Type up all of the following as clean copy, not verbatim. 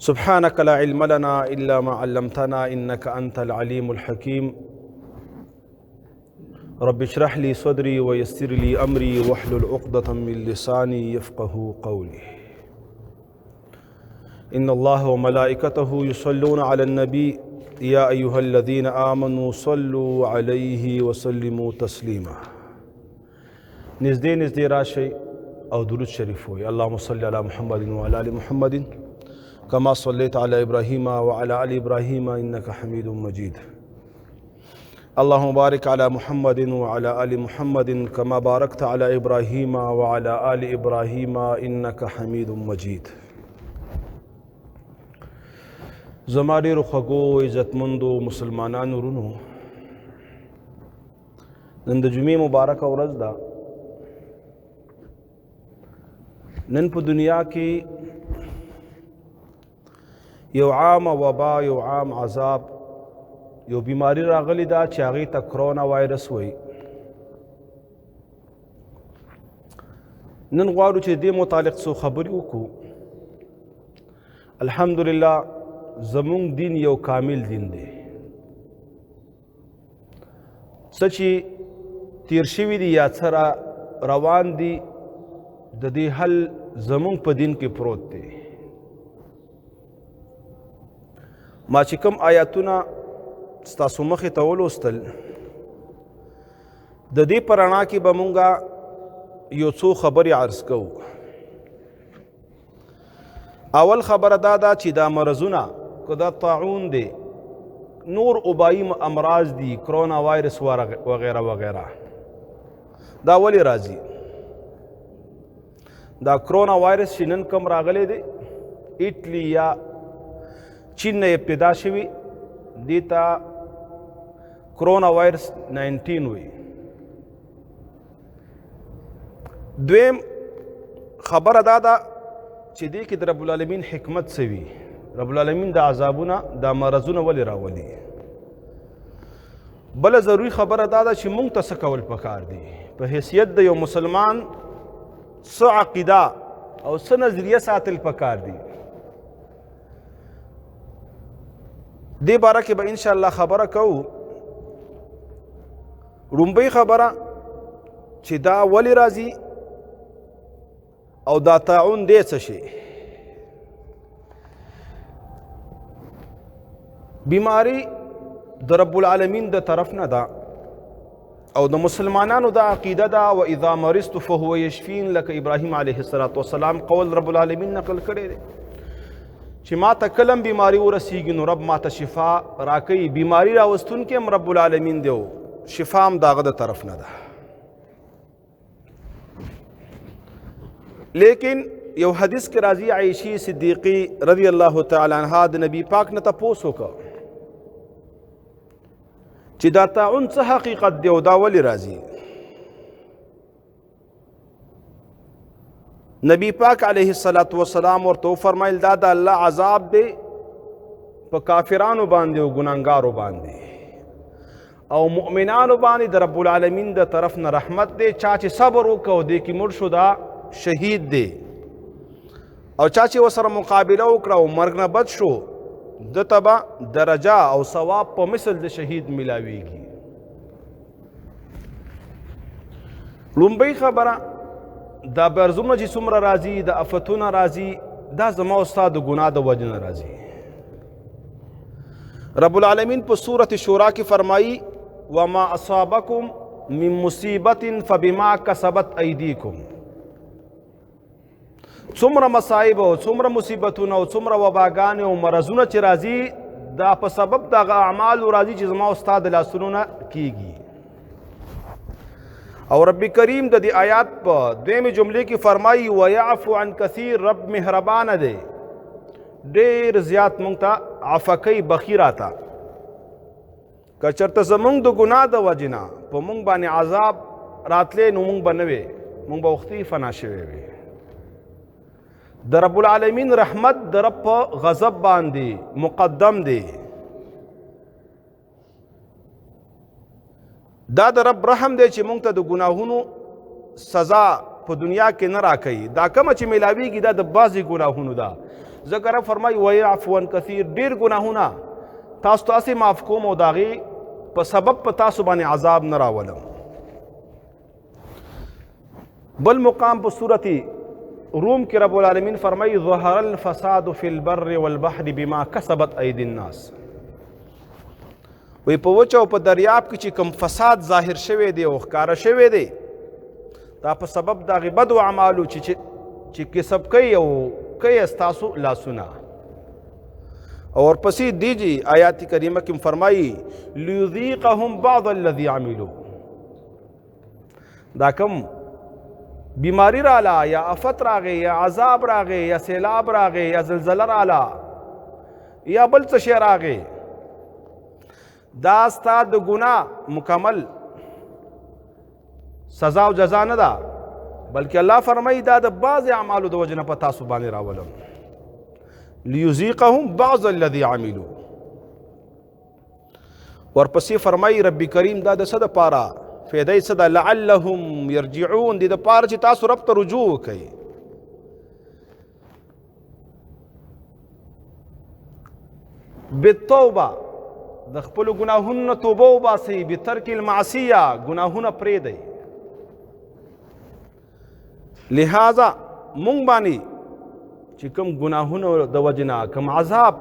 سبحانك لا علم لنا إلا ما علمتنا إنك أنت العليم الحكيم. رب اشرح لي صدري ويسر لي أمري واحلل عقدة من لساني يفقه قولي. إن الله وملائكته يصلون على النبي يا أيها الذين آمنوا صلوا عليه وسلموا تسليما. نزدې راشي او درود شریف وي. اللهم صل على محمد وعلى آل محمد كما صليت على إبراهيم وعلى آل إبراهيم إنك حميد مجيد. اللهم بارك على محمد وعلى آل محمد كما باركت على إبراهيم وعلى آل إبراهيم إنك حميد مجيد. زما ډېرو خوږو عزتمندو مسلمانانو ورونو، نن د جمعې مبارکه ورځ ده. نن په دنیا کې یو عام وبا، یو عام عذاب، یو بیماری راغلی ده چې هغې ته کرونا وایرس وایي. نن غواړو چې دې متعلق څو خبرې وکړو. الحمدلله زمونږ دین یو کامل دین دی. څه چې تیر شوي دي یا څه روان دي، د دې حل زمونږ په دین کې پروت دی. ما چې کوم آیاتونه ستاسو مخې ته ولوستل، د دې په رڼا کې به مونږه یو څو خبرې عرض کوو. اول خبره دا ده چې دا مرضونه، که دا طاعون دی، نور وبایي امراض دي، کرونا وایرس وغیره وغیره، دا ولې راځي؟ دا کرونا وایرس چې نن کوم راغلی دی، ایټلی یا چین نه ابتدا شوي، دې ته کرونا وایرس 19 وایي. دویم خبره دا ده چې دې کې د رب العالمین حکمت څه وي. رب العالمین د عذابونه، د مرضونه ولې راولي. بله ضروري خبره دا ده چې موږ ته څه کول پکار دي. په حیثیت د یو مسلمان څه عقیده او څه نظریه ساتل پکار دي. دې باره کې به انشاءالله خبره کوو. لومبۍ خبره چې دا ولې راځي او دا طاعون دی څه شی. بیماری د رب العالمین د طرف نه ده او د مسلمانانو دا عقیده ده، و اذا مرضت فهو یشفین، لکه ابراهیم علیه السلام قول رب العالمین نقل کړی دی چې ما ته کلم بیماری ورسیږي نو رب ما ته شفا راکوي. بیماری راوستونکی هم رب العالمین دی او شفا هم د هغه د طرف نه ده. لیکن یو حدیث کې راځي، عائشې صدیقی رضی الله تعالی عنها د نبی پاک نه تپوس وکړه چې دا طاعون څه حقیقت دی او دا ولې راځي. نبی پاک علیه السلام ورته وفرمایل دا د الله عذاب دی په کافرانو باندې او ګناهګارو باندې، او مؤمنانو باندې د رب العالمین د طرف نه رحمت دی. چا چې صبر وکړ او دې کې مړ شو دا شهید دی، او چا چې ورسره مقابله وکړه او مرګ نه بد شو دته به درجه او ثواب په مثل د شهید ملاویږي. لومبۍ خبره، دا برزونه چې څومره راځي، د افتونه راځي، دا زما او ستا د ګناه د وجې نه راځي. رب العالمین په سورة شورا کې فرمایي وما اصابکم من مصیبت فبما کسبت ایدیکم. څومره مصائب او څومره مصیبتونه او څومره وباګانې او مرضونه چې راځي، دا په سبب دغه اعمالو راځي چې زما او ستا د لاسونو نه کیږي. او رب کریم د دې آیات په دویمې جملې کې فرمایي ویعفو عن کثیر، رب مهربانه دی، ډېر زیات مونږ ته عفه کوي، بخي راته. که چېرته زمونږ د ګناه د وجې نه په مونږ باندې عذاب راتلی نو مونږ به نه وې، مونږ به وختي فنا شوی وې. د رب العالمین رحمت د رب په غضب باندې مقدم دی. دا د رب رحم دی چې مونږ ته د ګناهونو سزا په دنیا کې نه راکوي. دا کومه چې میلاویږي دا د بعضې ګناهونو ده، ځکه رب فرمایي ویعفو عن کثیر، ډېر ګناهونه تاسو ته هسې معاف کوم او د هغې په سبب په تاسو باندې عذاب نه راولم. بل مقام په صورت روم کې رب العالمین فرمایي ظهر الفساد فی البر والبحر بما کسبت ایدی الناس. وی په وچه او په دریاب کې چې کوم فساد ظاهر شوی دی او ښکاره شوی دی دا په سبب د هغې بدو اعمالو چې کسب کوي او کوي ستاسو لاسونه. اور پسې دیجی آیات کریمه کې فرمایي لیذیقهم بعض الذی عملوا. دا کم بیماری رالا یا آفت راغی یا عذاب راغی یا سیلاب راغی یا زلزله رالا یا بل څه شی راغی، دا ستا د ګناه مکمل سزا او جزا نه ده، بلکې الله فرمایي دا د بعض اعمالو د وجې نه په تاسو باندې راولم. لیذیقهم بعض الذی عملوا. ورپسې فرمایي رب کریم دا د څه دپاره فایده یې څه ده؟ لعلهم یرجعون، دې دپاره چې تاسو رب ته رجوع وکئ. بالتوبه، د خپلو ګناهونو نه توبه وباسئ. بترک المعصیه، ګناهونه پرېږدئ. لہذا مونږ باندې چې کوم ګناهونو د وجې نه کوم عذاب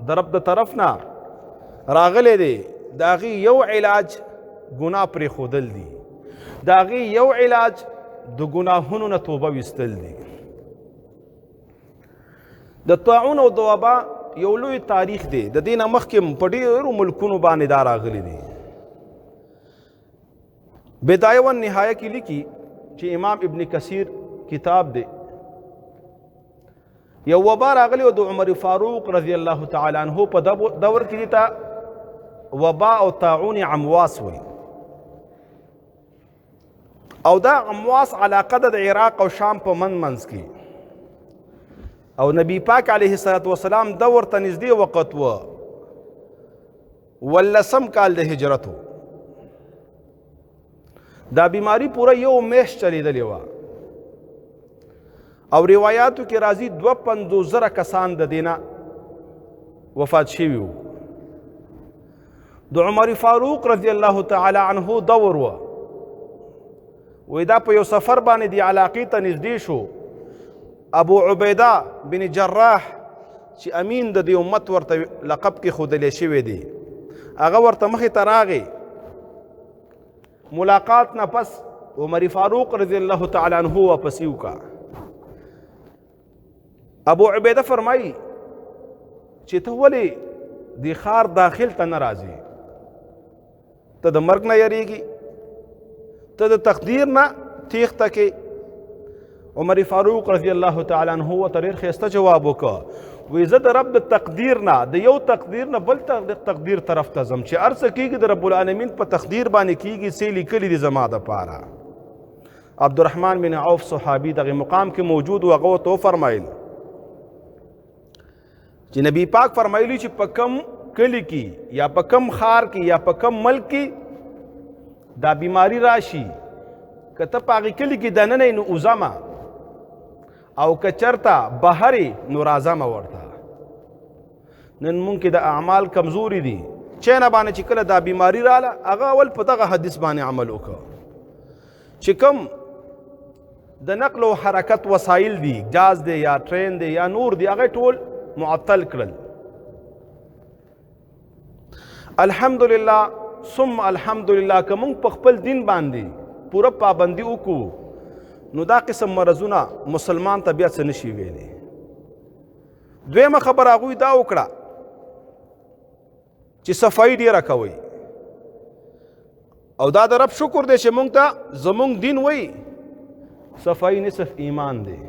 د رب د طرف نه راغلی دی، د هغې یو علاج ګناه پرېښودل دي، د هغې یو علاج د ګناهونو نه توبه ویستل دي. د طاعون او د وبا یو لوی تاریخ دی، د دې نه مخکې په ډېرو ملکونو باندې دا راغلی دی. بدایه و نهایه کې لیکي چې امام ابن کثیر کتاب دی، یو وبا راغلی او د عمر فاروق رضی الله تعالی عنه په دور کې دې ته وبا او طاعون عمواس وایي. او دا عمواس علاقه ده د عراق او شام په منځ کې، او نبی پاک علیه الصلاة والسلام دا ورته نږدې وخت و 18 کال د هجرت و. دا بیماری پوره یو میاشت چلیدلې وه، او روایاتو کې راځي 52,000 کسان د دې نه وفات شوي وو. د عمر فاروق رضی الله تعالی عنه دور و، وی دا په یو سفر باندې دی علاقې ته نږدې شو. ابو عبیده بن جراح چې امین د دې امت ورته لقب کې ښودلی شوی دی، هغه ورته مخې ته راغی. ملاقات نه پس عمر فاروق رضی الله تعالی عنه واپسې وکړه. ابو عبیده فرمایي چې ته ولې دې ښار داخل ته نه راځې؟ ته د مرګ نه یریږي؟ ته د تقدیر نه تیښته کې؟ عمر فاروق رضی الله تعالی عنه ورته ډېر ښایسته جواب وکړه، وی زه د رب د تقدیر نه، د یو تقدیر نه بل تقدیر طرف ته ځم چې هر څه کېږي د رب العالمین په تقدیر باندې کېږي، څه لیکلي دي زما دپاره. عبدالرحمن بن عوف صحابي دغه مقام کې موجود و، هغه ورته وفرمایل چې نبی پاک فرمایلی چې په کم کلي کې یا په کم ښار کې یا په کم ملک کې دا بیماری راشي، که ته په هغې کلي کې دننه نو اوزمه، او که چرته بهرې نو راځمه ورته. نن مونږ کې د اعمال کمزوري دي، چینه باندې چې کله دا بیماری راله هغه اول په دغه حدیث باندې عمل وکړه چې کوم د نقل و حرکت وسایل دي، جاز دی یا ټرین دی یا نور دی، هغه ټول معطل کړل. الحمدلله ثم الحمدلله که مونږ په خپل دین باندې پوره پابندي وکړو نو دا قسم مرضونه مسلمان ته بیا څه نشي ویلی. دویمه خبر هغوی دا وکړه چې صفایي ډېره کوئ، او دا د رب شکر دی چې مونږ ته زمونږ دین وایي صفایي نصف ایمان دی.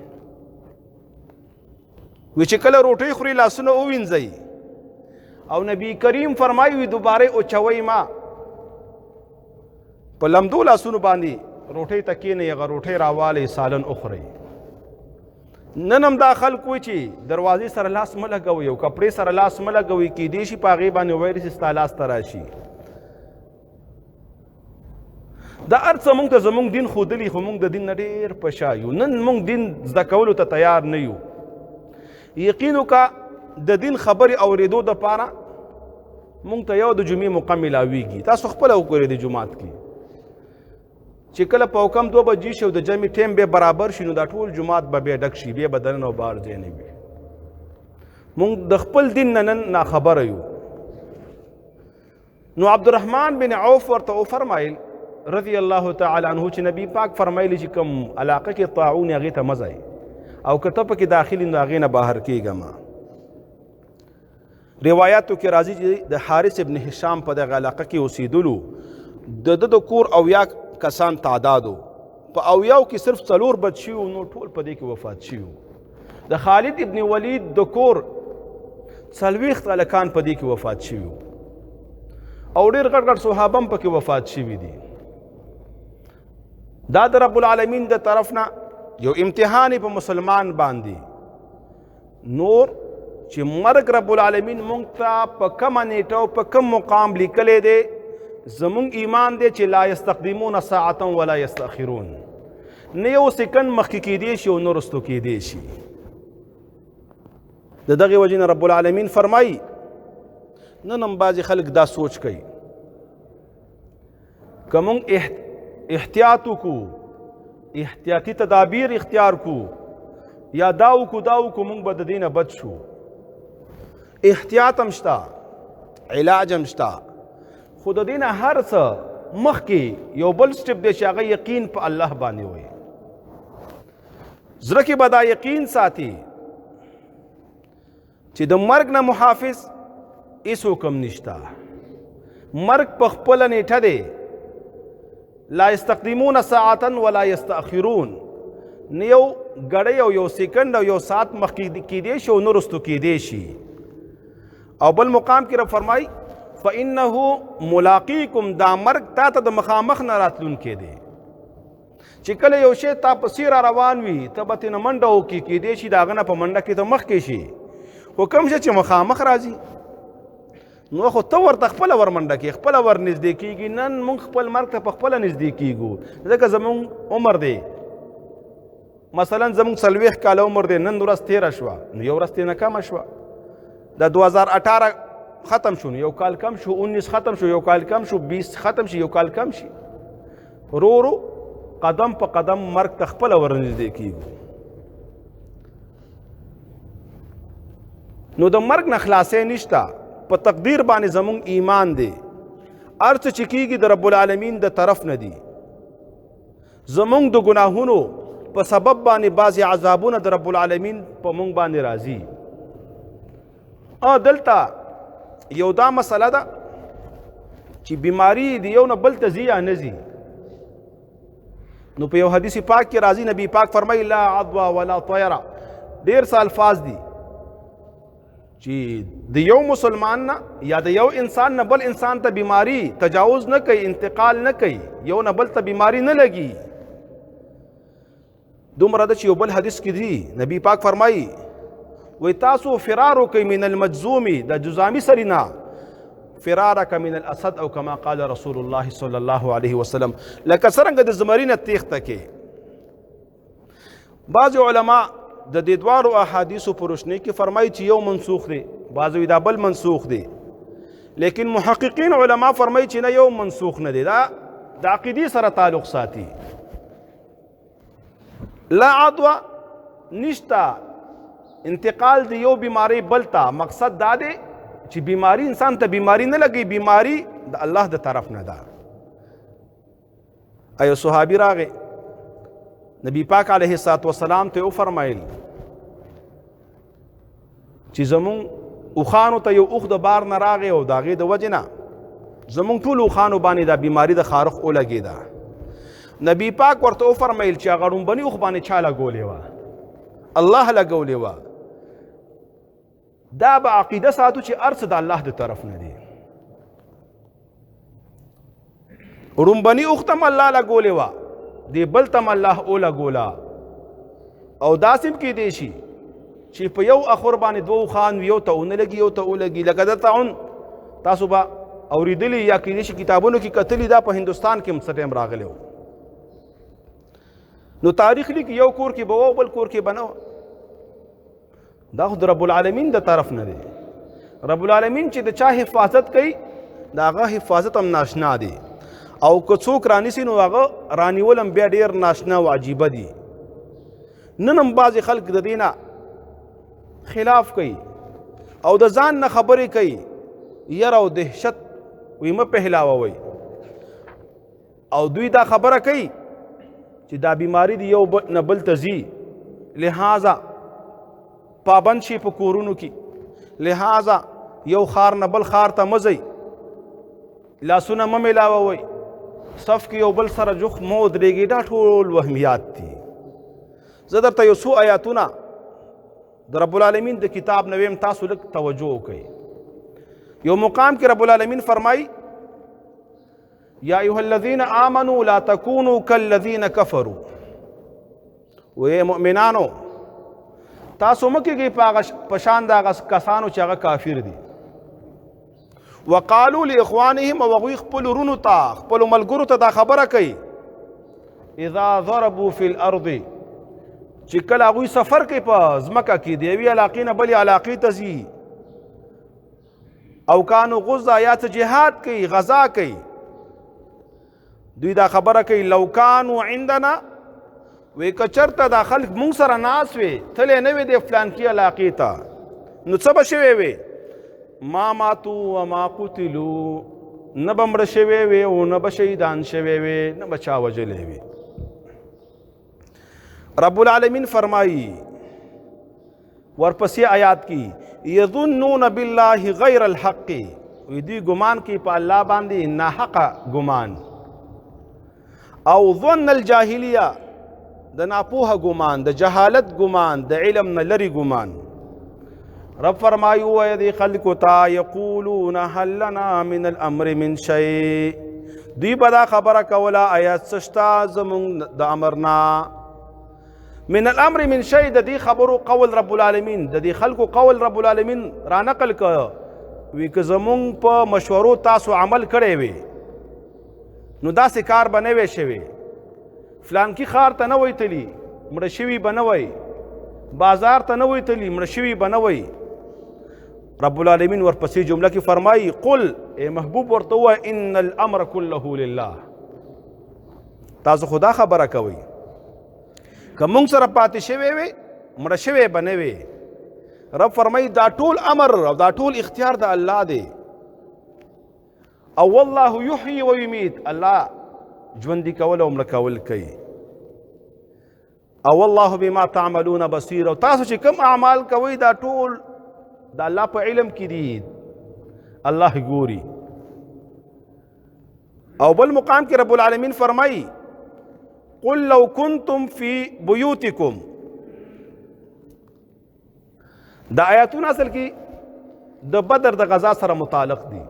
وی چې کله روټۍ خوري لاسونه ووینځئ، او نبی کریم فرمایي وي دوباره اوچوئ ما په لمدو لاسونو باندې روټۍ ته کښېنئ، هغه روټۍ راوالئ سالن وخورئ. نن هم دا خلک وایي چې دروازې سره لاس مه لګوئ او کپړې سره لاس مه لګوئ، کیدای شي په هغې باندې وایرس ستا لاس ته راشي. دا هر څه مونږ ته زمونږ دین ښودلي، خو مونږ د دین نه ډېر په شا یو. نن مونږ دین زده کولو ته تیار نه یو. یقین وکړه د دین خبرې اورېدو دپاره مونږ ته یو د جمعې موقع میلاویږي. تاسو خپله وګورئ د جومات کې چې کله په حکم 2 بجې شي او د جمعې ټیم بیا برابر شي نو دا ټول جومات به بیا ډک شي، بیا به دننه او بهر ځای نه وي. مونږ د خپل دین نه نن ناخبره یو. نو عبدالرحمن بن عوف ورته وفرمایل رضی الله تعالی عنه چې نبی پاک فرمایلی چې کوم علاقه کې طاعون هغې ته مه ځئ او که ته پکې داخل نو هغې نه بهر کېږه ما. روایاتو کې راځي چې د حارث ابن هشام په دغه علاقه کې اوسېدلو، د ده د کور 80 کسان تعدادو، په 80 کې صرف 4 بچ شوي نو ټول په دې کې وفات شوي. د خالد ابن ولید د کور 40 هلکان په دې کې وفات شوي او ډېر غټ غټ صحابه هم پکې وفات شوي دي. دا د رب العالمین د طرف نه یو امتحان په مسلمان باندې. نور چې مرګ رب العالمین مونږ ته په کومه نیټه او په کوم مقام لیکلی دی، زمونږ ایمان دی چې لا یستقدمون ساعتا ولا یستأخرون، نه یو سکند مخکې کیدی شي او نه رستو کیدی شي. د دغې وجې نه رب العالمین فرمایي نن هم بعضې خلک دا سوچ کوي که مونږ احتیاط وکړو، احتیاطي تدابیر اختیار کړو، یا دا وکړو دا وکړو، مونږ به د دې نه بچ شو. احتیاط هم شته، علاج هم شته، خو د دې نه هر څه مخکې یو بل سټپ دی چې هغه یقین په الله باندې وي. زړه کې به دا یقین ساتي چې د مرګ نه محافظ هیڅوک هم نشته. مرګ په خپله نیټه دی، لا یستقدمون ساعتا ولا یستأخرون، نه یو ګړی او یو سیکنډ او یو ساعت مخکې کیدی شي او نه رستو کیدی شي. او بل مقام کې رب فرمایي فإنه ملاقیکم، دا مرګ تا ته د مخامخ نه راتلونکی دی. چې کله یو شی تا پسې را روان وي ته به ترې نه منډه وکړي، کیدی شي د هغه نه په منډه کې ته مخکې شي، خو کوم شی چې مخامخ راځي نو خو ته ورته خپله ور منډه کې خپله ور نږدې کېږي. نن موږ خپل مرګ ته په خپله نږدې کېږو ځکه زموږ عمر دی مثلا زموږ 40 کاله عمر دی، نن ورځ تېره شوه نو یو ورځ ترې نه کمه شوه. د 2018 ختم شو نو یو کال کم شو، 19 ختم شو یو کال کم شو، 20 ختم شي یو کال کم شي. ورو ورو قدم په قدم مرګ ته خپله ور نږدې کېږو. نو د مرګ نه خلاصې نشته، په تقدیر باندې زمونږ ایمان دی. هر څه چې کېږي د رب العالمین د طرف نه دي. زمونږ د ګناهونو په سبب باندې بعضې عذابونه د رب العالمین په مونږ باندې راځي. دلته یو دا مسله ده چې بیماری د یو نه بل ته ځي یا نه ځي. نو په یو حدیث پاک کې راځي، نبی پاک فرمایي لا عدوى ولا طیره. ډېر څه الفاظ دي چې د یو مسلمان نه یا د یو انسان نه بل انسان ته بیماری تجاوز نه کوي، انتقال نه کوي، یو نه بل ته بیماری نه لګي. دومره ده چې یو بل حدیث کې دي نبی پاک فرمایي وی تاسو فرار وکئ من المجذوم، د جذامي سړي نه، فرارک من الاسد او کما قال رسول الله صلی الله علیه وسلم، لکه څرنګه د زمري نه تیښته کې. بعض علما د دې دواړو احادیثو په روشنۍ کې فرمایي چې یو منسوخ دی، بعض وی دا بل منسوخ دی، لیکن محققین علما فرمایي چې نه یو منسوخ نه دی، دا د عقیدې سره تعلق ساتي. لا عدوى نشتا، انتقال دی یو بیماری بلتا، مقصد دا دی چې بیماری انسان ته بیماری نه لګي، بیماری د الله د طرف نه ده. ایو صحابي راغی نبی پاک علیه الصلاة والسلام ته وفرمایل چې زمون اوخانو ته یو اوخ د بار نه راغی او د هغې د وجې نه زمون ټول اوخانو باندې دا بیماری د خارق ولګېده. نبی پاک ورته وفرمایل چې هغه ړومبني اوخ باندې چا لګولې وه؟ الله لګولې وه. دا به عقیده ساتو چې هر څه د الله د طرف نه دی. ړومبني اوخ ته م الله لګولې وه، دی بل ته م الله ولګوله. او داسې هم کیدی شي چې په یو اخور باندې دوه اوښان وي، یو ته ونه لګي یو ته ولګي. لکه د طاعون تاسو به اورېدلي یا کیدی شي کتابونو کې کتلي، دا په هندوستان کې هم څه ټایم راغلی و. نو تاریخ لیکي یو کور کې به و بل کور کې به نه و. دا خو د رب العالمین د طرف نه دی. رب العالمین چې د چا حفاظت کوي د هغه حفاظت هم ناشنا دی، او که څوک رانیسي نو هغه رانیول هم بیا ډېر ناشنا او عجیبه دي. نن هم بعضې خلک د دې نه خلاف کوي او د ځان نه خبرې کوي، یره او دهشت وی مه پهلاوئ، او دوی دا خبره کوي چې دا بیماری دی یو نه بل ته ځي، لہذا پابند شي په کورونو کې، لہذا یو ښار نه بل ښار ته مه ځئ، لاسونه مه میلاوئ، صف کې یو بل سره جخ مه ودرېږئ. دا ټول وهمیات دي. زه درته یو څو آیاتونه د رب العالمین د کتاب نه ویم، تاسو لږ توجه وکئ. یو مقام کې رب العالمین فرمایي یا ایها الذین آمنوا لا تکونوا کالذین کفروا، وی مؤمنانو تاسو مه کېږئ په شان د هغه کسانو چې هغه کافر دي. وقالوا لاخوانهم، او هغوی خپلو ورونو ته خپلو ملګرو ته دا خبره کوي اذا ضربوا فی الارض، چې کله هغوی سفر کوي په ځمکه کې د یوې علاقې نه بلې علاقې ته ځي، او کانو غزا یا څه جهاد کوي غزا کوي، دوی دا خبره کوي لو کانو عندنا، وی که چېرته دا خلک مونږ سره ناست وی تللی نه وی د فلانکي علاقې ته، نو څه به شوی وی؟ ما ماتو و ما قتلو، نه به مړه شوی وی او نه به شهیدان شوی وی، نه به چا وژلی وی. رب العالمین فرمائی ورپسې آیات کی یظنون بالله غیر الحق، وی دوی ګمان کوي په الله باندې ناحقه ګمان، او ظن الجاهلیه د ناپوهه ګمان، د جهالت ګمان، د علم نه لرې ګمان. رب فرمایي ووایه دې خلکو ته یقولون هل لنا من الامر من شیء، دوی به دا خبره کوله آیا څه شته زموږ د امر نه. من الامر من شیء د دې خبرو قول رب العالمین، د دې خلکو قول رب العالمین را نقل که، وی که زموږ په مشورو تاسو عمل کړی وی نو داسې کار به نه وی شوی، فلانکي ښار ته نه وی تلي مړه شوي به نه وی، بازار ته نه وی تلي مړه شوي به نه وی. رب العالمین ورپسې جمله کې فرمایي قل، ای محبوب ورته ووایه ان الامر کله لله، تاسو خدا خبره کوئ که مونږ سره پاتې شوی وی مړه شوی به نه وی. رب فرمایي دا ټول امر او دا ټول اختیار د الله دی، او والله یحیی و یمیت، الله ژوندي کول او مړه کول کوي، او والله بما تعملون بصیر، او تاسو چې کوم اعمال کوئ دا ټول د الله په علم کې دي، الله ګوري. او بل مقام کې رب العالمین فرمایي قل لو کنتم فی بیوتکم، دا آیاتونه اصل کې د بدر د غزا سره متعلق دي،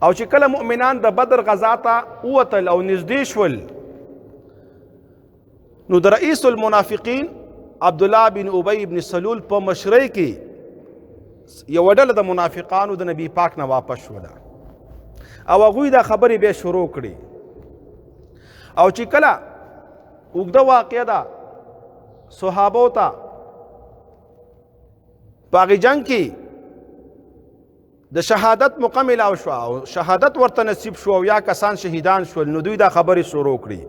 او چې کله مؤمنان د بدر غزا ته ووتل او نږدې شول، نو د رئیس المنافقین عبدالله بن ابی بن سلول په مشرۍ کې یوه ډله د منافقانو د نبی پاک نه واپس شوله، او هغوی دا خبرې بیا شروع کړي. او چې کله اوږده واقعه ده صحابو ته په هغې جنګ کې د شهادت موقع میلاو شوه او شهادت ورته نصیب شو او یا کسان شهیدان شول، نو دوی دا خبرې شروع کړي.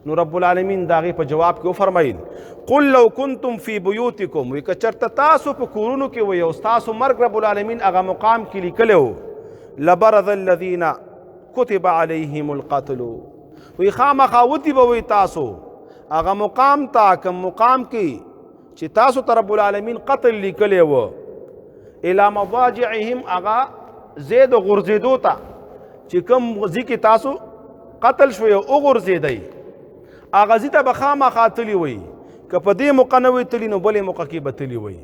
نو رب العالمین د هغې په جواب کې وفرمیل قل لو کنتم فی بیوتکم، وی که چېرته تاسو په کورونو کې وئ او ستاسو مرګ رب العالمین هغه مقام کې لیکلی و، لبرز الذین کتب علیهم القتل، وی خامخا وتې به وئ تاسو هغه مقام ته، کوم مقام کې چې تاسو ته رب العالمین قتل لیکلی و، الی مضاجعهم، هغه ځای د غورځېدو ته چې کوم ځای کې تاسو قتل شوی او وغورځېدئ، هغه ځای ته به خامخا تلي وئ، که په دې موقع نه وئ تلي نو بلې موقع کې به تلي وئ،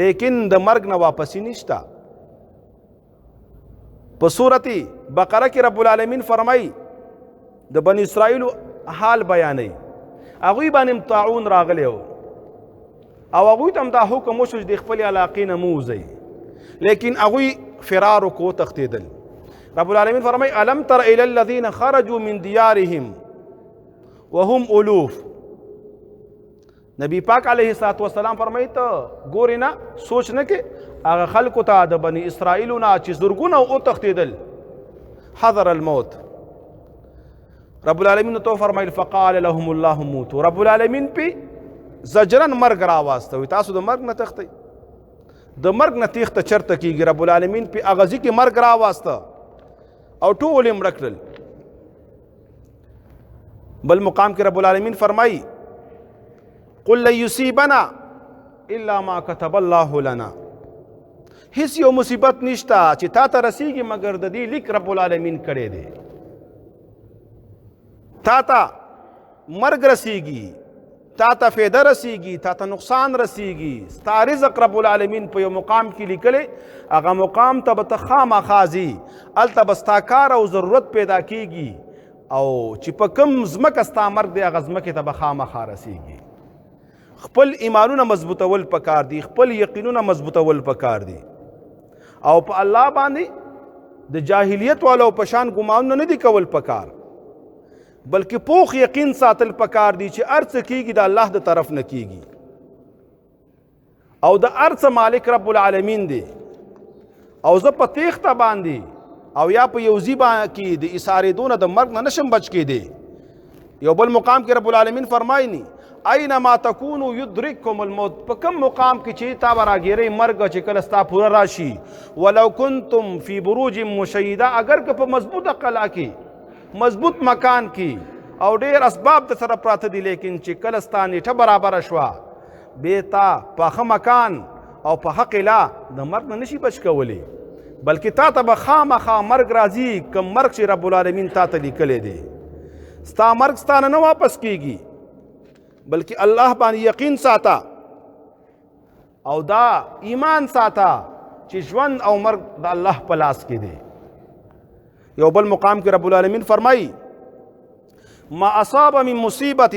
لیکن د مرګ نه واپسي نشته. په سورت بقره کې رب العالمین فرمایي د بني اسرائیلو حال بیانوي، هغوی باندې طاعون راغلی و او هغوی ته هم دا حکم وشو چې د خپلې علاقې نه مه وځئ، لیکن هغوی فرار وکړو وتښتېدل. رب العالمین فرمایي الم تر الی الذین خرجوا من دیارهم وهم الوف، نبی پاک علیه السلام فرمایي ته ګورې نه سوچ نه کې هغه خلکو ته د بني اسرائیلو نه چې زرګونه وتښتېدل حذر الموت رب العالمین تو فرمایل فقال لهم الله موتوا رب العالمین پی زجرن مرګ راواستوي تاسو د مرګ نه تښتئ د مرګ نه تېښته چرته کیږي رب العالمین پی اغزي کې مرګ راواسته او ټول یې مړه کړل بل مقام کې رب العالمین فرمایي قل لن يصيبنا الا ما كتب الله لنا هیڅ یو مصیبت نشته چې تا ته رسیږي مګر د دې لیک رب العالمین کړی دی تا ته مرګ رسیږي تا ته فایده رسیږي تا ته نقصان رسیږي ستا رزق رب العالمین په یو مقام کې لیکلی هغه مقام ته به ته خامخا ځي هلته به ستا کار او ضرورت پیدا کیږي او چې په کوم ځمکه ستا مرګ دی هغه ځمکې ته به خامخا رسیږي خپل ایمانونه مضبوطول پکار دي خپل یقینونه مضبوطول پکار دي او په الله باندې د جاهلیت والو په شان ګمانونه نه دي کول پکار بلکې پوخ یقین ساتل پکار دي چې هر څه کیږي د الله د طرف نه کیږي او د هر څه مالک رب العالمین دی او زه په تیښته باندې او یا په یو ځي کې د ایسارېدونه د مرګ نه نشم بچ کېدی یو بل مقام کې رب العالمین فرمایي اینما تکونو یدرککم الموت په کوم مقام کې چې تا به راګیرئ مرګ چې کله ستا پوره راشي ولو کنتم فی بروج مشیده اگر که په مضبوطه قلعه کې مضبوط مکان کې او ډېر اسباب د سره پراته دي لیکن چې کله ستا نیټه برابره شوه بې تا پاخه مکان او پاخه قلعه د مرګ نه نشي بچ کولی بلکې تا ته به خامخا مرګ راځي کوم مرګ چې رب العالمین تا ته لیکلی دی ستا مرګ ستا نه واپس کیږي بلکې الله باندې یقین ساته او دا ایمان ساته چې ژوند او مرګ د الله په لاس کې دی یو بل مقام کې رب العالمین فرمایي ما اصاب من مصیبت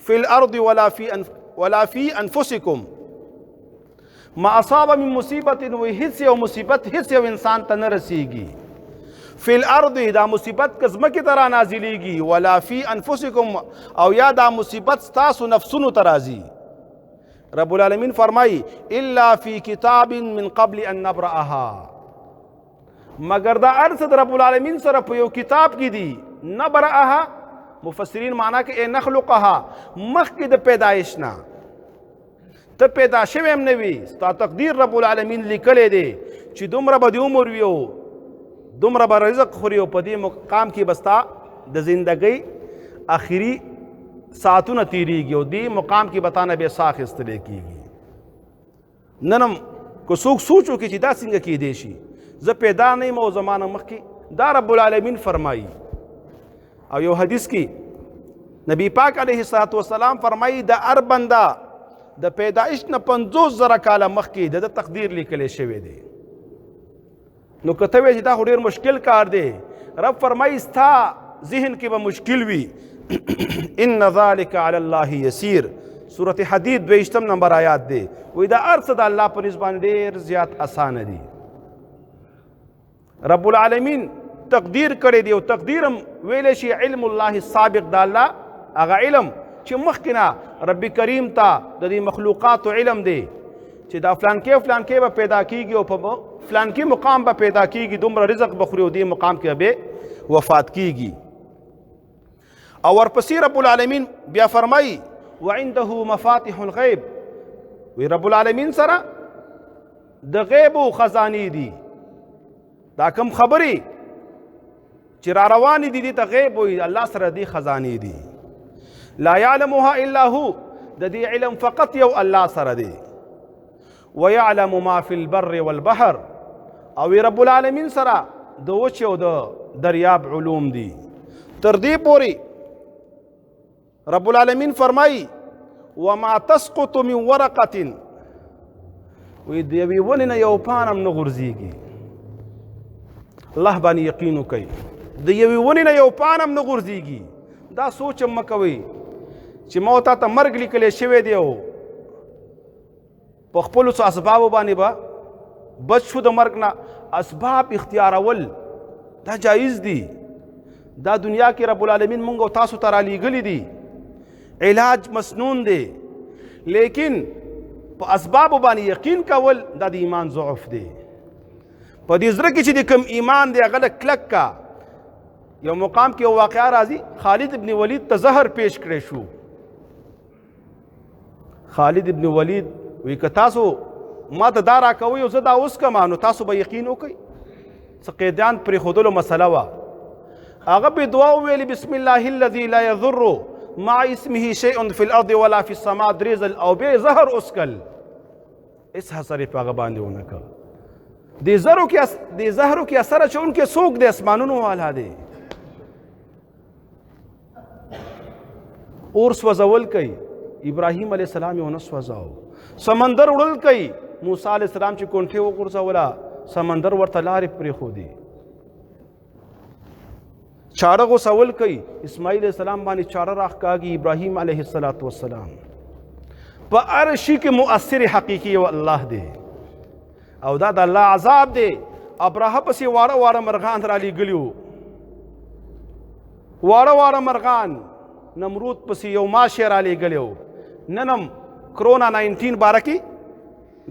فی الارض ولا فی انفسکم ما اصاب من مصیبت وی هیڅ یو مصیبت هیڅ یو انسان ته نه رسیږي فی الارض دا مصیبت که ځمکې ته رانازلیږي ولا فی انفسکم او یا دا مصیبت ستاسو نفسونو ته راځي رب العالمین فرمایي الا فی کتاب من قبل ان نبرأها مگر دا هر څه د رب العالمین سره په یو کتاب کې دي نبرأها مفسرین معنا کې نخلقها مخکې د پیدایش نه ته پیدا شوی هم نه وي ستا تقدیر رب العالمین لیکلی دی چې دومره به د عمر وي او دومره به رزق خوري او په دې مقام کې به ستا د زندګۍ آخري ساعتونه تیریږي او دې مقام کې به تا نه بیا ساه اخیستلی کېږي نن هم که څوک سوچ وکړي چې دا څنګه کیدی شي زه پیدا نه یم او زما نه مخکې دا رب العالمین فرمایي او یو حدیث کې نبی پاک علیه السلام فرمایي د هر بنده د پیدایش نه 50,000 کاله مخکې د تقدیر لیکلی شوی دی نو که ته وایې چې دا خو ډېر مشکل کار دی رب فرمایي ستا ذهن کې به مشکل وي ان ذلک علی الله یسیر سورة حدید 22 نمبر آیات دی وایي دا هر څه د الله په نسبت باندې ډېر زیات اسانه دي رب العالمین تقدیر کړی دی او تقدیر هم ویلی شي علم الله السابق د الله هغه علم چې مخکې نه رب کریم ته د دې مخلوقاتو علم دی چې دا فلانکې به پیدا کیږي او په فلانکې مقام به پیدا کیږي دومره رزق به خوري او دې مقام کې به وفات کیږي او ورپسې رب العالمین بیا فرمایي وعنده مفاتح الغیب وی رب العالمین سره د غیب او خزانې دي دا کم خبرې چې را روانې دي دې ته غیب وي الله سره دې خزانې دي لا يعلمها الا هو د دې علم فقط یو الله سره دی ويعلم ما في البر والبحر او رب العالمین سره د وچ او د دریاب علوم دي تر دې پورې رب العالمین فرمایي وما تسقط من ورقه وی د یوې ونې نه یو پاڼه هم نه غورځېږي الله باندې یقین وکړئ د یوې ونې نه یو پاڼه هم نه غورځېږي دا سوچ هم مه کوئ چې ما تا ته مرګ لیکلی شوی دی او په خپلو څو اسبابو باندې به بچ شو د مرګ نه اسباب اختیارول دا جایز دي دا دنیا کې رب العالمین مونږ او تاسو ته رالیږلي دي علاج مسنون دی، لیکن په اسبابو باندې یقین کول دا د ایمان ضعف دی. په دې زړه کې چې د کوم ایمان دی هغه کلک کا. یو مقام کې یو واقعه راځي، خالد ابن ولید ته زهر پیش کړی شو. خالد ابن ولید وی که تاسو ما ته دا راکوئ او زه دا اوس کما نو تاسو به یقین وکئ. څه قیدیان پرېښودلو مسله وه. هغه به دعا وویلې بسم الله الذي لا يضر مع اسمه شيء في الارض ولا في السماء درې ځل او بیا زهر اسکل. هېڅ اثر یې په هغه باندې ونه کړ. دې زهرو کې اثر اچوونکی څوک دی؟ اسمانونو والا دی. اور سوځول کوي، ابراهیم علیه السلام یې ونه سوځاو. سمندر وړل کوي، موسی علیه السلام چې کونټې وغورځوله سمندر ورته لارې پرېښودې. چاړه غوڅول کوي، اسماعیل علیه السلام باندې چاړه راښکاږي، ابراهیم علیه السلام. په هر شي کې مؤثر حقیقي یو الله دی او دا د الله عذاب دی. ابرهه پسې واړه واړه مرغان را لېږلي وو، واړه واړه مرغان. نمرود پسې یو ماشی را لېږلی وو. نن هم کرونا 19 باره کې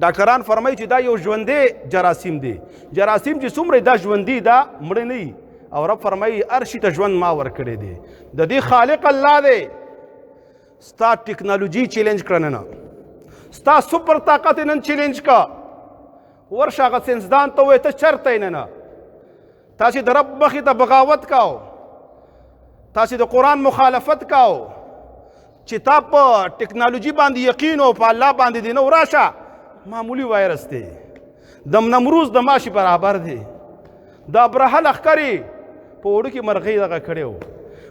ډاکټران فرمایي چې دا یو ژوندی جراثیم دی. جراثیم چې څومره دا ژوندي دا مړه نه وي. او رب فرمایي هر شي ته ژوند ما ورکړی دی. د دې خالق الله دی. ستا ټکنالوژي چیلنج کړه نن، ستا سپر طاقت نن چیلنج کا. ورشه هغه ساینسدان ته ووایه ته چېرته یې نن؟ تاسې د رب مخې ته بغاوت کاو، تاسې د قرآن مخالفت کاو چې تا په ټکنالوژي باندې یقین او په الله باندې دی. نو راشه معمولی وایرس دی، د نمروز د ماشي برابر دی. د ابرهه لښکر یې په اوړه کې مرغۍ دغه کړی و.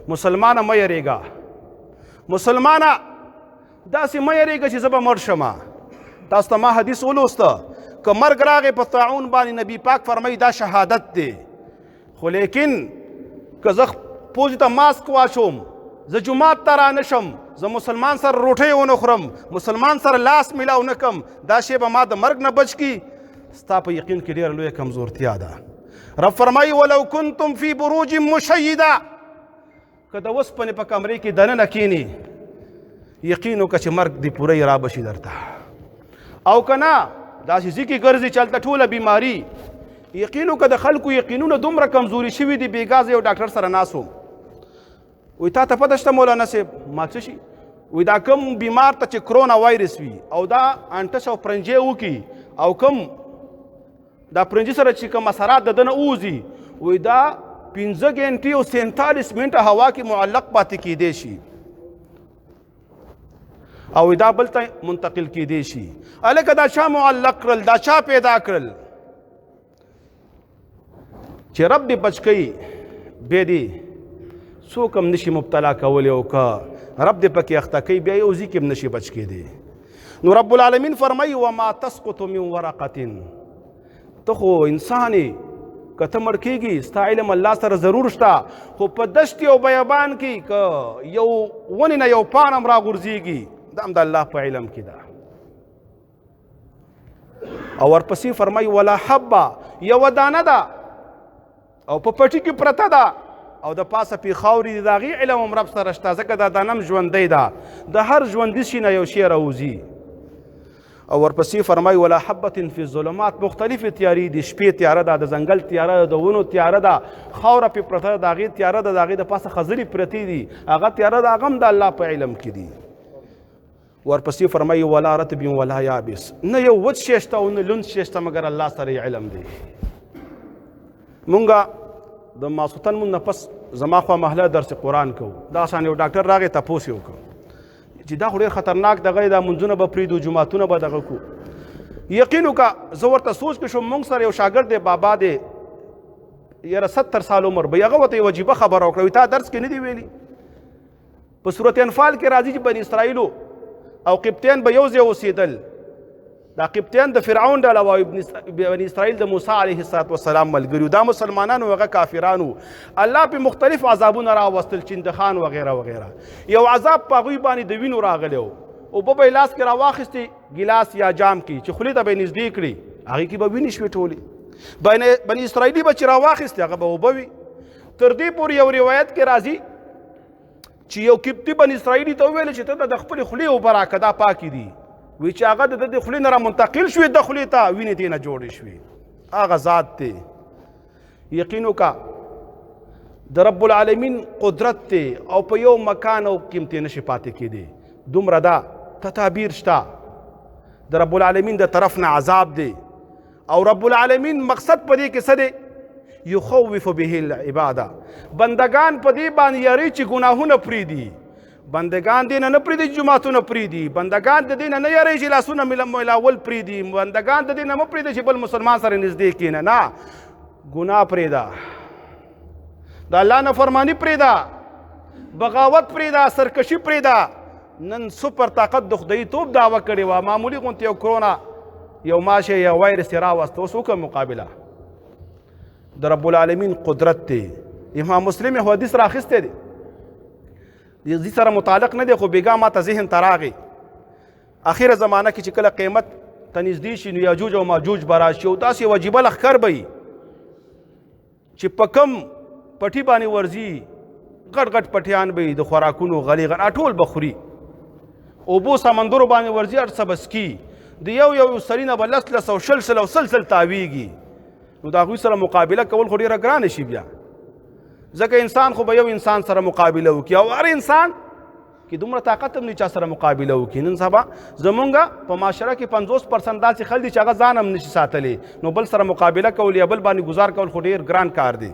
مسلمانه مه یېرېږه، مسلمانه داسې مه یېرېږه چې زه به مړ شم. تاسو ته ما حدیث ولوسته، که مرګ راغی په طاعون باندې نبي پاک فرمایي دا شهادت دی. خو لیکن که زه پوزې ته ماسک واچوم، زه جومات ته رانشم، زه مسلمان سره روټۍ ونه خورم، مسلمان سره لاس میلاو نه کم، دا شی به ما د مرګ نه بچ کي. ستا په یقین کې ډېره لویه کمزورتیا ده. رب فرمایي ولو کنتم فی بروج مشیده، که د اوسپنې په کمرې کې دننه کښېنې یقین وکړه چې مرګ دې پوره را بشي درته. او که نه داسې ځي کې ګرځي چې هلته ټوله بیماري. یقین وکړه د خلکو یقینونه دومره کمزوري شوي دي. بېګا زه یو ډاکټر سره ناست وم، وایي تا ته پته شته مولانا صاحب؟ ما څه شي؟ وایي دا کوم بیمار ته چې کرونا وایرس وي او دا انټس او پرنجې وکړي او کوم دا پرنجي سره چې کوم اثرات د ده نه ووځي، وایي دا 15 غنټې او 47 منټه هوا کې معلق پاتې کیدی شي او دا بل ته منتقل کیدی شي. هلکه دا چا معلق کړل؟ دا چا پیدا کړل؟ چې رب دې بچ کوي بیا دې څوک هم نشي مبتلا کولی، او که رب دې پکې اخته کوي بیا یو ځي کې هم نشي بچ کیدی. نو رب العالمین فرمایي وما تسقط من ورقة، ته خو انسان یې، که ته مړ کېږي ستا علم الله سره ضرور شته، خو په دشت او بیابان کې که یو ونې نه یو پان هم راغورځېږي دا هم د الله په علم کې ده. او ورپسې فرمایي ولا حبه، یوه دانه ده او په پټي کې پرته ده او د پاسه پې خاورې دي، د هغې علم هم رب سره شته، ځکه دا دانه هم ژوندی ده. د هر ژوندي شي نه یو شی راوځي. او ورپسې فرمایي ولا حبة فی الظلمات، مختلفې تیارې دي، شپې تیاره ده، د ځنګل تیاره ده، د ونو تیاره ده، خاوره پې پرته ده، د هغې تیاره ده، د هغې د پاسه خځلې پرتې دي، هغه تیاره ده، هغه هم د الله په علم کې دي. ورپسې فرمایي ولا رطب ولا یابس، نه یو وچ شی شته او نه لوند شی شته مګر الله سره یې علم دی. مونږه د ماسخوتن مونږ نه پس زما خوا محله درس قرآن کوو. دغسې یو ډاکټر راغی تپوس یې وکړو چې دا خو ډېر خطرناک دغه دا منځونه به پرېږدو، جوماتونه به دغه کړو. یقین وکړه زه ورته سوچ کې شوم، مونږ سره یو شاګرد دی بابا دی، یاره 70 سال عمر به، هغه ورته یوه عجیبه خبره وکړه، وایي تا درس کې نه دي ویلي؟ په صورت انفال کې راځي چې بني اسرائیلو او قبطیان به یو ځای اوسېدل. دا قبطیان د فرعون ډله وه، بني اسرائیل د موسی علیه السلام ملګري، دا مسلمانانو هغه کافرانو. الله پې مختلف عذابونه راوستل، چندخان وغیره وغیره. یو عذاب په هغوی باندې د وینو راغلی و، اوبه به یې لاس کې راواخیستې ګیلاس یا جام کې چې خولې ته به یې نږدې کړي، هغې کې به وینې شوې ټولې. بني اسرائیلي به چې راواخیستې هغه به اوبه وي. تر دې پورې یو روایت کې راځي چې یو قبطي بن اسرائیلي ته وویل چې ته د خپلې خولې اوبه راکړه دا پاکې دي وی چې هغه د خولې نه را منتقل شوې د خولې ته وینې دې نه جوړې شوې هغه ذات دی یقین وکړه د رب العالمین قدرت دی او په یو مکان او قیمتي نشي پاتې کېدی دومره دا تدابیر شته د رب العالمین د طرف نه عذاب دی او رب العالمین مقصد په دې کې څه دی یخوف به العباده بندگان په دې باندې یاري چې ګناهونه پرېږدي بندگان دې نه پرېږدي جماعتونه پرېږدي بندگان د دې نه یاري چې لاسونه ملاول پرېږدي بندگان د دې نه مه پرېږدي چې بل مسلمان سره نږدې کښېنه نه ګناه پرېږده د الله نافرماني پرېږده بغاوت پرېږده سرکشي پرېږده نن سپر طاقت د خدایي توب دعوه کړې وه معمولي غوندې یو کرونا یو ماشه یا وایرس یې راوسته اوس وکړه مقابله د رب العالمین قدرت دی امام مسلم یې حدیث راخیستی دی دې سره متعلق نه دی خو بېګا ما ته ذهن ته راغی اخره زمانه کې چې کله قیمت ته نږدې شي نو یاجوج او ماجوج به راشي او داسې یو عجیبه لښکر به وي چې په کم پټي باندې ورځي غټ غټ پټیان به وي د خوراکونو غلي ټول به خوري اوبو سمندرو باندې ورځي هر څه به څکي د یو سړي نه به لس او شل او سلسل تاویږي نو د هغوی سره مقابله کول خو ډېره ګرانه شي بیا ځکه انسان خو به یو انسان سره مقابله وکړي او هر انسان کې دومره طاقت هم نه چا سره مقابله وکړي نن سبا زمونږ په معاشره کې 50% داسې خلک دي چې هغه ځان هم نشي ساتلی نو بل سره مقابله کول یا بل باندې ګزار کول خو ډېر ګران کار دی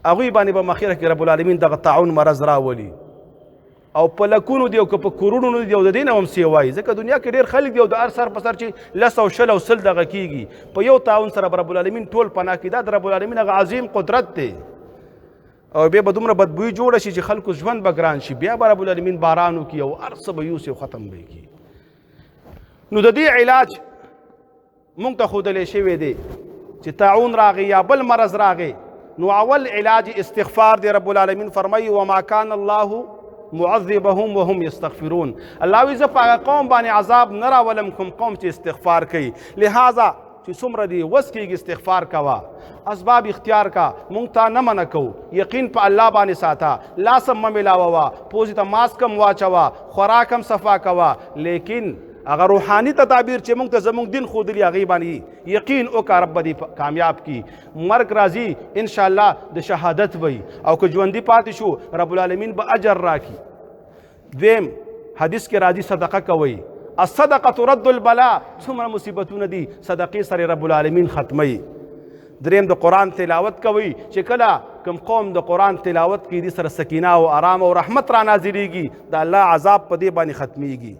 هغوی باندې به مخیره کې رب العالمین دغه طاعون مرض راولي او په لکونو دی او که په کروڑونو دی او د دې نه هم سیوایي ځکه دنیا کې ډېر خلک دی او د هر سر په سر چې لس او شل او سل دغه کېږي په یو تعاون سره به رب العالمین ټول پناه کړي دا د رب العالمین هغه عظیم قدرت دی او بیا به دومره بدبویي جوړه شي چې خلکو ژوند به ګران شي بیا به رب العالمین باران وکړي او هر څه به یوسي او ختم به یې کړي نو د دې علاج موږ ته ښودلی شوی دی چې تعاون راغی یا بل مرض راغی نو اول علاج استغفار دی رب العالمین فرمایي وما کان الله معذبهم وهم یستغفرون الله وی زه په هغه قوم باندې عذاب نه راولم کوم قوم چې استغفار کوي لہذا چې څومره دی وس کېږي استغفار کوه اسباب اختیار کا مونږ ته نه منع کوو یقین په الله باندې ساته لاس هم مه میلاوه پوزې ته ماسک هم واچوه خوراک هم صفا کوه لیکن هغه روحاني تدابیر چې موږ ته زموږ دین ښودلي هغې باندې یقین وکړه رب به دې کامیاب کړي مرګ راځي انشاءالله د شهادت وي او که ژوندي پاتې شو رب العالمین به اجر راکړي دویم حدیث کې راځي صدقه کوئ الصدقه ترد البلاء څومره مصیبتونه دي صدقې سره رب العالمین ختموي دریم د قرآن تلاوت کوي چې کله کوم قوم د قرآن تلاوت کوي دې سره سکینه او آرام او رحمت را نازلیږي د الله عذاب په دې باندې ختمیږي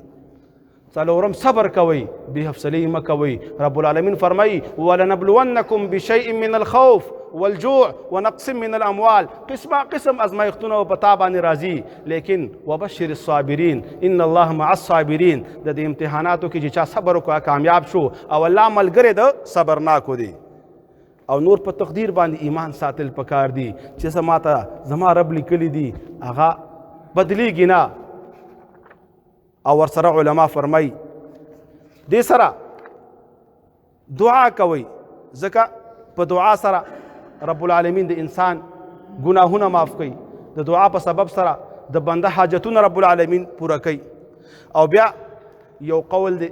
څلورم صبر کوئ بې حوصلې مه کوئ رب العالمین فرمایي ولنبلونکم بشیء من الخوف والجوع ونقص من الاموال قسم ازمایښتونه په تا باندې راځي لیکن وبشر الصابرین ان الله مع الصابرین د دې امتحاناتو کې چې چا صبر وکړه کامیاب شو او الله ملګری د صبرناکو دی او نور په تقدیر باندې ایمان ساتل پکار دی چې ماته زما رب لیکلی دی هغه بدلیږي نه او ورسره علما فرمای دې سره دعا کوي ځکه په دعا سره رب العالمین د انسان ګناهونه معاف کوي د دعا په سبب سره د بنده حاجتونه رب العالمین پوره کوي او بیا یو قول دی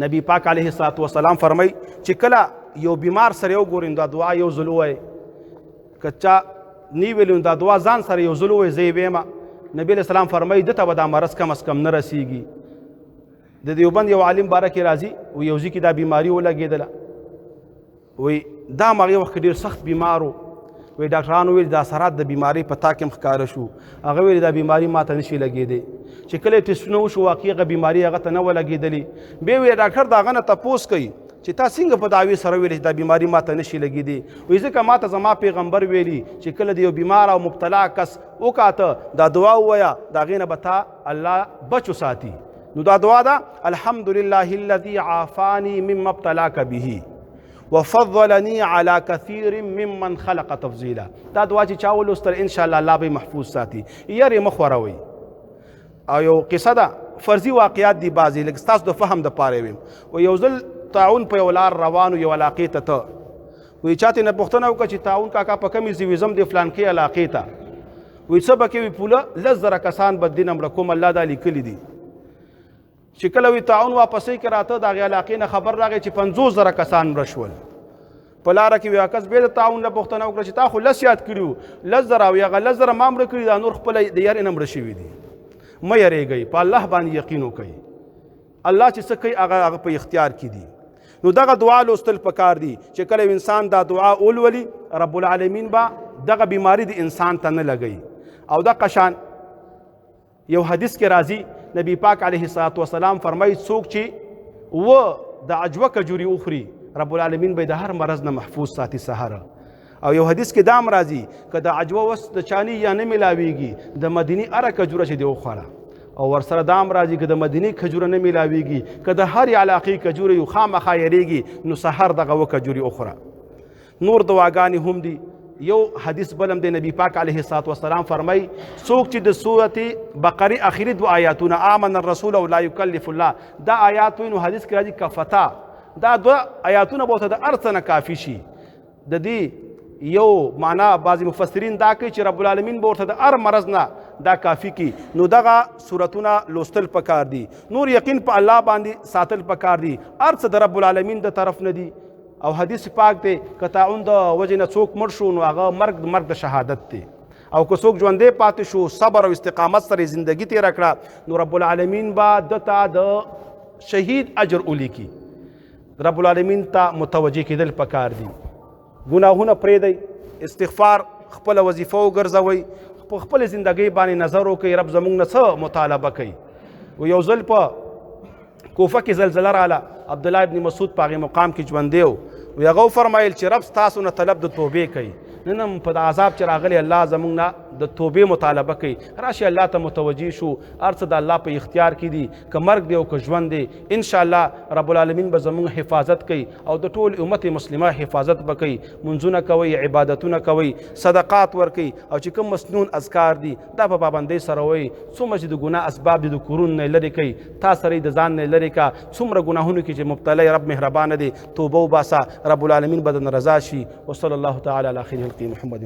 نبی پاک علیه الصلاة والسلام فرمای چې کله یو بیمار سره یو ګورئ دا دعا یو ځل ووایئ که چا نی ویلي دا دعا ځان سره یو ځل ووایئ زه یې ویمه نبی علیہ السلام فرمایي دته به دا مرض کم از کم نه رسیږي د دیوبند یو عالم باره کې راځي و یو ځای کې دا بیماري ولګېدله وی دا هغې وخت کې ډېر سخت بیمار و وی ډاکټرانو ویل دا اثرات د بیمارۍ په تا کې هم ښکاره شو هغه ویل دا بیماري ما ته نشي لګېدی چې کله یې ټسټونه وشو واقعي هغه بیماري هغه ته نه ولګېدلې بیا ویل ډاکټر د هغه نه تپوس کوي چې تا څنګه په دعوې سره ویلې چې دا بیماري ما ته نشي لګېدی وایي ځکه ما ته زما پیغمبر ویلي چې کله د یو بیمار او مبتلا کس وکاته دا دعا ووایه د هغې نه به تا الله بچو ساتي نو دا دعا ده الحمد لله الذي عافاني مما ابتلاك به وفضلني على كثير ممن خلق تفضيلا دا دعا چې چا ولوستل انشاءالله الله به محفوظ ساتي یارې مه خوروئ او یو قصه ده فرضي واقعات دي بعضې لږ ستاسو د فهم دپاره ویم و یو ځل تعاون په یو لار روانو یو علاقې ته وایي چا ترې نه پوښتنه وکړه چې تعاون کاکا په کومې ځای وي ځم دې فلانکې علاقې ته وی څه به کوي پوله 10,000 کسان به دین مړه کوم الله دا لیکلي دي چې کله وی تعاون واپسې کې راته د هغې علاقې نه خبر راغی چې 50,000 کسان مړه شول په لاره کې وی کس بیا د تعاون نه پوښتنه وکړه چې تا خو لس یاد کړي وو 10,000 او هغه 10,000 ما مړه کړي دا نور خپله د یارې نه مړه شوي دي مه یریږئ په الله باندې یقین وکئ الله چې څه کوي هغه په اختیار کې دي نو دغه دعا لوستل پکار دي چې کله انسان دا دعا ولولي رب العالمین به دغه بیماری د انسان ته نه لګوي او دغه شان یو حدیث کې راځي نبی پاک علیه الصلاة والسلام فرمایي څوک چې د عجوه کجوري وخوري رب العالمین به د هر مرض نه محفوظ ساتي سهاره او یو حدیث کې دام راځي که د عجوه وس د چانی یا نه ملاویږي د مدینی اره کجوره چې دی وخوره او ورسره دام راځي که د مدینی کجوره نه ملاویږي که د هر علاقې کجوره یو خامخا یریږي نو سحر دغه وکجوري وخوره نور دعاګانې هم دي یو حدیث بلم دی نبی پاک علیه الصلاة والسلام فرمای څوک چې د سورت بقره اخري 2 آیاتونه آمن الرسول او لا یکلف الله دا آیات وینو حدیث کې راځي کفتا دا 2 آیاتونه به ورته د هر څه نه کافي شي د دې یو معنا بعضې مفسرین دا کوي چې رب العالمین به ورته د هر مرض نه دا کافي کی نو دغه صورتونه لوستل پکار دي نور یقین په الله باندې ساتل پکار دي هر څه د رب العالمین د طرف نه دي او حدیث پاک دی که تعاون د وجې نه څوک مړ شو نو هغه مرګ د شهادت دی او که څوک ژوندی پاتې شو صبر او استقامت سره زندگی تېره کړه نو رب العالمین به دته د شهید اجر ولیکي رب العالمین ته متوجه کېدل پکار دي ګناهونه پرېږدئ استغفار خپله وظیفه وګرځوئ په خپل زندګۍ باندې نظر وکړئ رب زموږ نه څه مطالبه کوي و یو ځل په کوفه کې زلزله راله عبدالله ابن مسعود په هغې مقام کې ژوندی و هغه وفرمایل چې رب ستاسو نه طلب د توبې کوي نن هم په د عذاب چې راغلی الله زموږ نه د توبې مطالبه کوي راشي الله ته متوجه شو هر څه د الله په اختیار کې دي که مرګ دی او که ژوند دی انشاءالله رب العالمین به زموږ حفاظت کوي او د ټول امت مسلمه حفاظت به کوي منځونه کوئ عبادتونه کوئ صدقات ورکوئ او چې کوم مسنون اذکار دي دا په پابندۍ سره وایي څومره چې د ګناه اسباب دي د کورونو نه لرې کوي تا سره یې د ځان نه لرې کا څومره ګناهونو کې چې مبتلا رب مهربانه دی توبه وباسه رب العالمین به درنه رضا شي وصلی الله تعالی علی خیر خلقه محمد